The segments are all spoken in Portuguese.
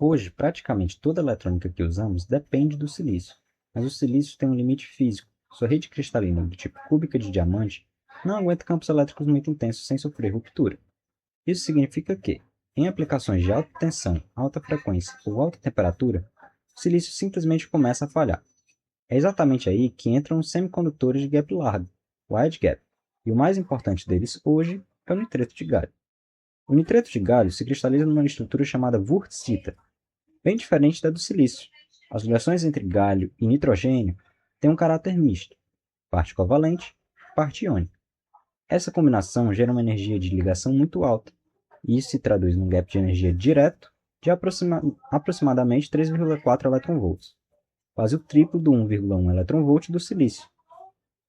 Hoje, praticamente toda a eletrônica que usamos depende do silício, mas o silício tem um limite físico. Sua rede cristalina do tipo cúbica de diamante não aguenta campos elétricos muito intensos sem sofrer ruptura. Isso significa que, em aplicações de alta tensão, alta frequência ou alta temperatura, o silício simplesmente começa a falhar. É exatamente aí que entram os semicondutores de gap largo, wide gap, e o mais importante deles hoje é o nitreto de galho. O nitreto de galho se cristaliza numa estrutura chamada wurtzita, bem diferente da do silício. As ligações entre galho e nitrogênio têm um caráter misto, parte covalente, parte iônica. Essa combinação gera uma energia de ligação muito alta, e isso se traduz num gap de energia direto de aproximadamente 3,4 eV, quase o triplo do 1,1 eV do silício.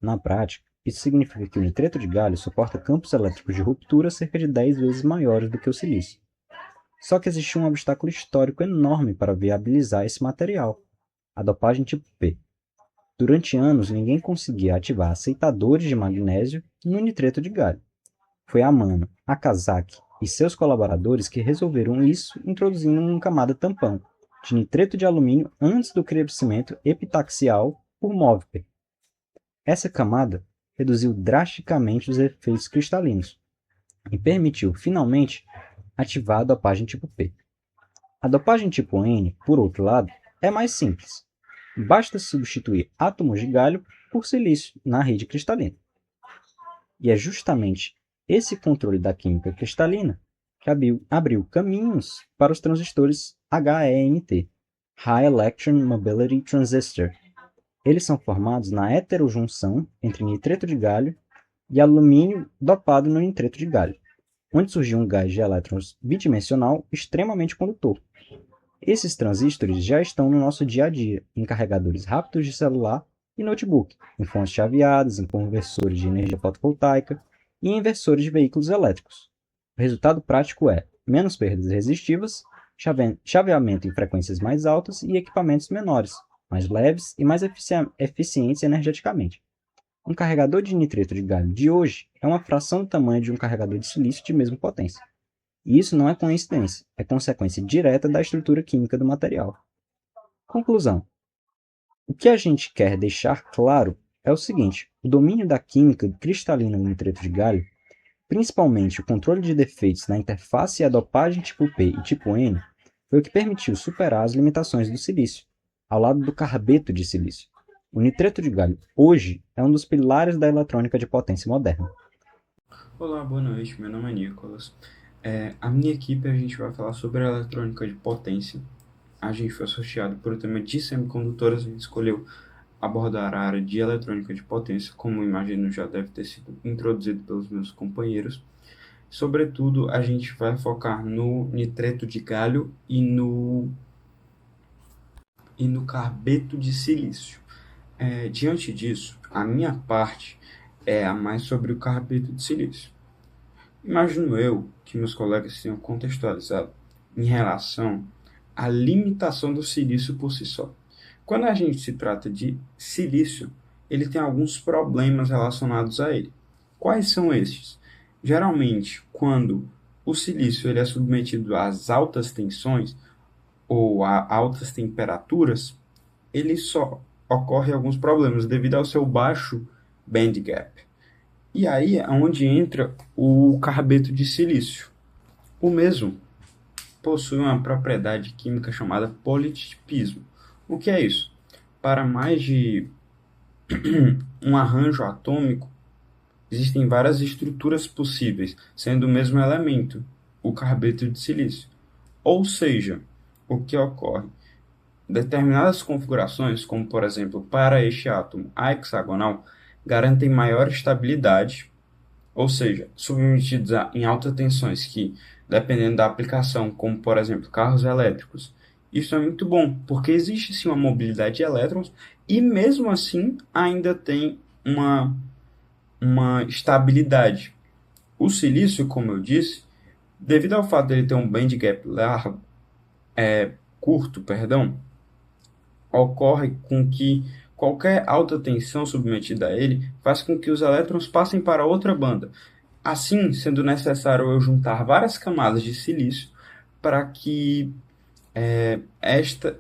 Na prática, isso significa que o nitreto de galho suporta campos elétricos de ruptura cerca de 10 vezes maiores do que o silício. Só que existe um obstáculo histórico enorme para viabilizar esse material: a dopagem tipo P. Durante anos, ninguém conseguia ativar aceitadores de magnésio no nitreto de galho. Foi a Amano, a Kazakh e seus colaboradores que resolveram isso introduzindo uma camada tampão de nitreto de alumínio antes do crescimento epitaxial por MOVPE. Essa camada reduziu drasticamente os efeitos cristalinos e permitiu, finalmente, ativar a dopagem tipo P. A dopagem tipo N, por outro lado, é mais simples. Basta substituir átomos de galho por silício na rede cristalina. E é justamente esse controle da química cristalina que abriu caminhos para os transistores HEMT, High Electron Mobility Transistor. Eles são formados na heterojunção entre nitreto de galho e alumínio dopado no nitreto de galho, onde surgiu um gás de elétrons bidimensional extremamente condutor. Esses transistores já estão no nosso dia a dia, em carregadores rápidos de celular e notebook, em fontes chaveadas, em conversores de energia fotovoltaica e em inversores de veículos elétricos. O resultado prático é menos perdas resistivas, chaveamento em frequências mais altas e equipamentos menores, mais leves e mais eficientes energeticamente. Um carregador de nitreto de galho de hoje é uma fração do tamanho de um carregador de silício de mesma potência. E isso não é coincidência, é consequência direta da estrutura química do material. Conclusão: o que a gente quer deixar claro é o seguinte: o domínio da química cristalina no nitreto de galho, principalmente o controle de defeitos na interface e a dopagem tipo P e tipo N, foi o que permitiu superar as limitações do silício, ao lado do carbeto de silício. O nitreto de galho, hoje, é um dos pilares da eletrônica de potência moderna. Olá, boa noite, meu nome é Nicolas. A minha equipe, a gente vai falar sobre a eletrônica de potência. A gente foi associado por o tema de semicondutores, a gente escolheu abordar a área de eletrônica de potência, como imagino já deve ter sido introduzido pelos meus companheiros. Sobretudo, a gente vai focar no nitreto de galho e no carbeto de silício. Diante disso, a minha parte é a mais sobre o carbeto de silício. Imagino eu que meus colegas tenham contextualizado em relação à limitação do silício por si só. Quando a gente se trata de silício, ele tem alguns problemas relacionados a ele. Quais são estes? Geralmente, quando o silício ele é submetido às altas tensões ou a altas temperaturas, ele só ocorre alguns problemas devido ao seu baixo band gap. E aí é onde entra o carbeto de silício. O mesmo possui uma propriedade química chamada politipismo. O que é isso? Para mais de um arranjo atômico, existem várias estruturas possíveis, sendo o mesmo elemento, o carbeto de silício. Ou seja, o que ocorre? Determinadas configurações, como por exemplo para este átomo a hexagonal, garantem maior estabilidade, ou seja, submetidos em altas tensões que, dependendo da aplicação, como por exemplo carros elétricos, isso é muito bom, porque existe sim uma mobilidade de elétrons e mesmo assim ainda tem uma estabilidade. O silício, como eu disse, devido ao fato de ele ter um band gap largo, curto, perdão, ocorre com que qualquer alta tensão submetida a ele faz com que os elétrons passem para outra banda. Assim, sendo necessário eu juntar várias camadas de silício para que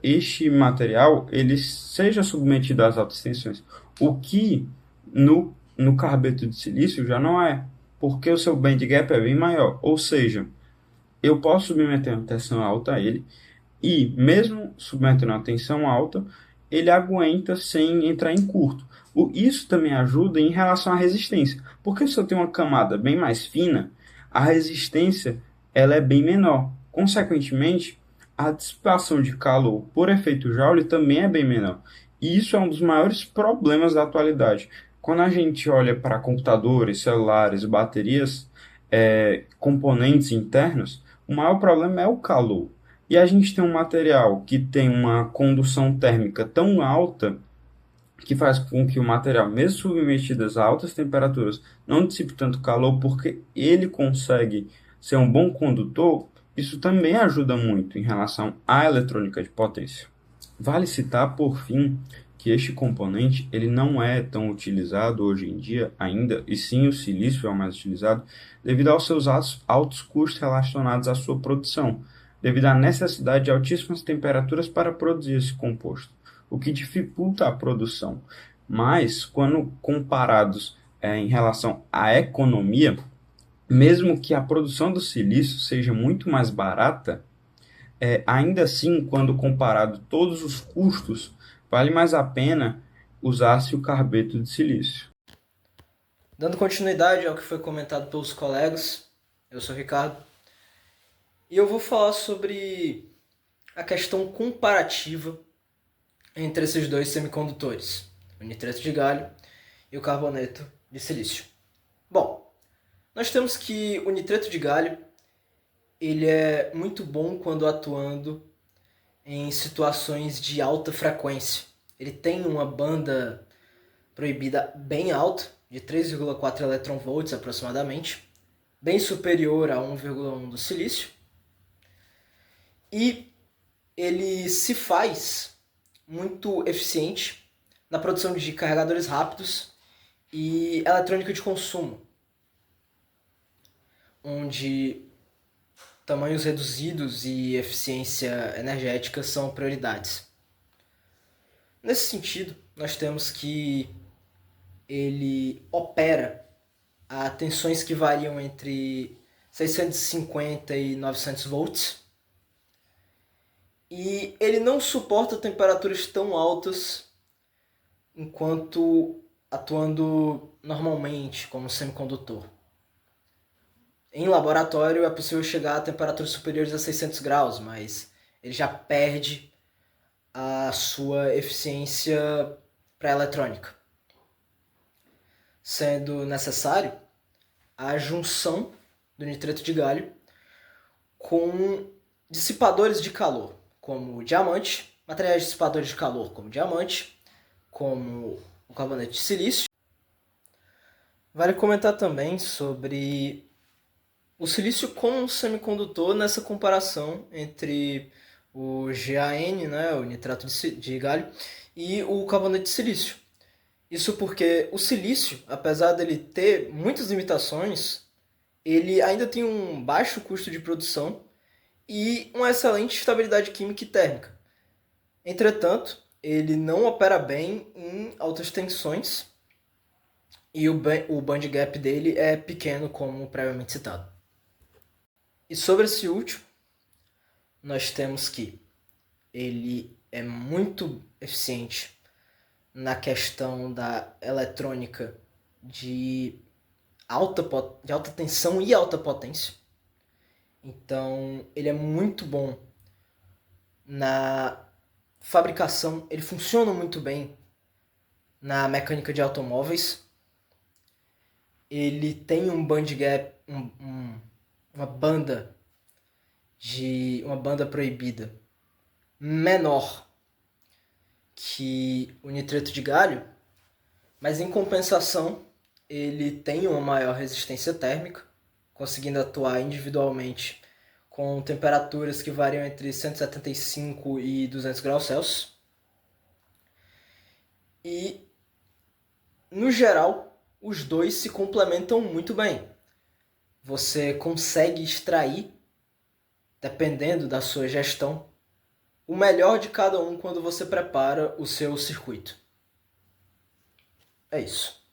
este material ele seja submetido às altas tensões, o que no carbeto de silício já não é, porque o seu band gap é bem maior, ou seja, eu posso submeter uma tensão alta a ele, e mesmo submetendo uma tensão alta, ele aguenta sem entrar em curto. Isso também ajuda em relação à resistência, porque se eu tenho uma camada bem mais fina, a resistência ela é bem menor. Consequentemente, a dissipação de calor por efeito Joule também é bem menor. E isso é um dos maiores problemas da atualidade. Quando a gente olha para computadores, celulares, baterias, componentes internos, o maior problema é o calor. E a gente tem um material que tem uma condução térmica tão alta que faz com que o material, mesmo submetido a altas temperaturas, não dissipe tanto calor, porque ele consegue ser um bom condutor. Isso também ajuda muito em relação à eletrônica de potência. Vale citar, por fim, que este componente ele não é tão utilizado hoje em dia ainda, e sim o silício é o mais utilizado, devido aos seus altos custos relacionados à sua produção, devido à necessidade de altíssimas temperaturas para produzir esse composto, o que dificulta a produção. Mas, quando comparados em relação à economia, mesmo que a produção do silício seja muito mais barata, ainda assim, quando comparado todos os custos, vale mais a pena usar-se o carbeto de silício. Dando continuidade ao que foi comentado pelos colegas, eu sou o Ricardo, e eu vou falar sobre a questão comparativa entre esses dois semicondutores, o nitreto de galho e o carboneto de silício. Bom, nós temos que o nitreto de galho ele é muito bom quando atuando em situações de alta frequência. Ele tem uma banda proibida bem alta, de 3,4 electronvolts aproximadamente, bem superior a 1,1 do silício, e ele se faz muito eficiente na produção de carregadores rápidos e eletrônica de consumo, onde tamanhos reduzidos e eficiência energética são prioridades. Nesse sentido, nós temos que ele opera a tensões que variam entre 650 e 900 volts, e ele não suporta temperaturas tão altas enquanto atuando normalmente como semicondutor. Em laboratório é possível chegar a temperaturas superiores a 600 graus, mas ele já perde a sua eficiência para a eletrônica, sendo necessário a junção do nitreto de galho com dissipadores de calor, como diamante, materiais dissipadores de calor como diamante, como o carboneto de silício. Vale comentar também sobre o silício como um semicondutor nessa comparação entre o GaN, né, o nitrato de galho, e o carboneto de silício. Isso porque o silício, apesar dele ter muitas limitações, ele ainda tem um baixo custo de produção e uma excelente estabilidade química e térmica. Entretanto, ele não opera bem em altas tensões e o band gap dele é pequeno, como previamente citado. E sobre esse último, nós temos que ele é muito eficiente na questão da eletrônica de alta tensão e alta potência. Então, ele é muito bom na fabricação, ele funciona muito bem na mecânica de automóveis. Ele tem um band gap, uma banda proibida menor que o nitreto de galho, mas em compensação ele tem uma maior resistência térmica, conseguindo atuar individualmente com temperaturas que variam entre 175 e 200 graus Celsius. E, no geral, os dois se complementam muito bem. Você consegue extrair, dependendo da sua gestão, o melhor de cada um quando você prepara o seu circuito. É isso.